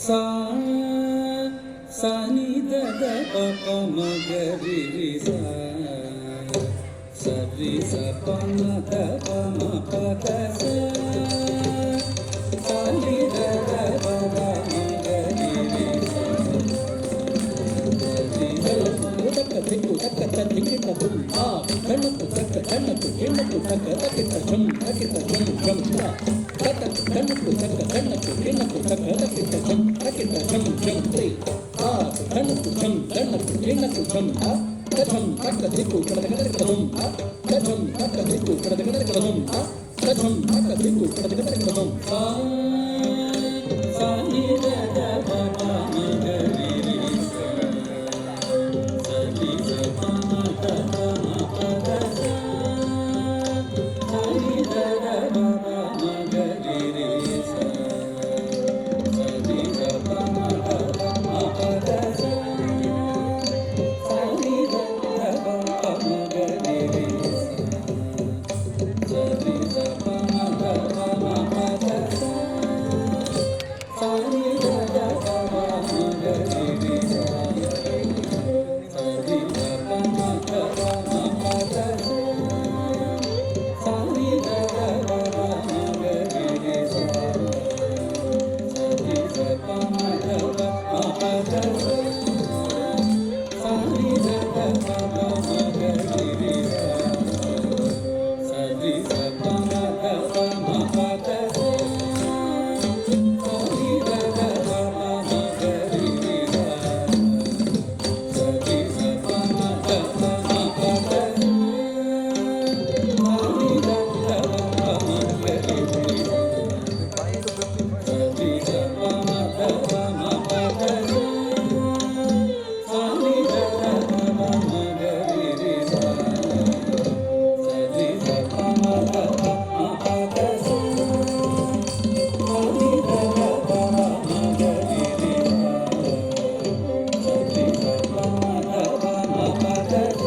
ಸಾ ಸನಿ ದದ ಪಪ ಮಗರಿ ಸಾ ಸರಿ ಸ ಪಮ ದ ಪಮ ಪದ ಸಾ ಸನಿ ದದ ಪಪ ಮಗರಿ ಸಾ ತಕ್ಕ ತಿಕ್ಕು ತಕ್ಕ ತಿಕ್ಕಿನ ದುಮ್ ಆ ಕಣ್ಣು ತಕ್ಕ ಕಣ್ಣು ಹೆಣ್ಣು ತಕ್ಕ ತಕ್ಕಿನ ಝಮ್ ತಕ್ಕಿನ ಝಮ್ ಝಮ್ ತಕ್ಕ ಕಣ್ಣು ತಕ್ಕ ಕಣ್ಣು ಹೆಣ್ಣು ತಕ್ಕ ತಕ್ಕಿನ ಝಮ್ ತಕ್ಕಿನ ಝಮ್ ಝಮ್ ತ್ರೀ ಆ ಕಣ್ಣು ಝಮ್ ಕಣ್ಣು ಹೆಣ್ಣು ಝಮ್ ಆ ಕಥಂ ತಕ್ಕ ತಿಕ್ಕು ಕಡದ ಕದಂ ಕಥಂ ತಕ್ಕ ತಿಕ್ಕು ಕಡದ ಕದಂ ಕಥಂ ತಕ್ಕ ತಿಕ್ಕು ಕಡದ ಕದಂ ಸಾ ಸಾ ನಿ ದ ದ ಪ ಪ ಮ ಗ ರಿ ರಿ ಸಾ ಸರಿ ಸ ಪ ಮ ಗ ಪ ಮ ಪ ದ ಸಾ ಸಾ ನಿ ದ ದ ಪ ಪ ಮ ಗ ರಿ ರಿ ಸಾ ಸರಿ ಸ ಪ ಮ ಗ ಪ ಮ ಪ ದ ಸಾ ಸಾ ನಿ ದ ದ ಪ ಪ ಮ ಗ ರಿ ರಿ ಸಾ ಸರಿ ಸ ಪ ಮ ಗ ಪ ಮ ಪ ದ ಸಾ ಸಾ ನಿ ದ ದ ಪ ಪ ಮ ಗ ರಿ ರಿ ಸಾ ಸರಿ ಸ ಪ ಮ ಗ ಪ ಮ ಪ ದ ಸಾ ಸಾ ನಿ ದ ದ ಪ ಪ ಮ ಗ ರಿ ರಿ ಸಾ ಸರಿ ಸ ಪ ಮ ಗ ಪ ಮ ಪ ದ ಸಾ ಸಾ ನಿ ದ ದ ಪ ಪ ಮ ಗ ರಿ ರಿ ಸಾ ಸರಿ ಸ ಪ ಮ ಗ ಪ ಮ ಪ ದ ಸಾ ಸಾ ನಿ ದ ದ ಪ ಪ ಮ ಗ ರಿ ರಿ ಸಾ ಸರಿ ಸ ಪ ಮ ಗ ಪ ಮ ಪ ದ ಸಾ ಸಾ ನಿ ದ ದ ಪ ಪ ಮ ಗ ರಿ ರಿ ಸಾ ಸರಿ ಸ ಪ ಮ ಗ ಪ ಮ ಪ ದ ಸಾ ಸಾ ನಿ ದ ದ ಪ ಪ ಮ ಗ ರಿ ರಿ ಸಾ ಸರಿ ಸ ಪ ಮ ಗ ಪ ಮ ಪ ದ ಸಾ ಸಾ ನಿ ದ ದ ಪ ಪ ಮ ಗ ರಿ ರಿ ಸಾ ಸರಿ ಸ ಪ ಮ ಗ ಪ ಮ ಪ ದ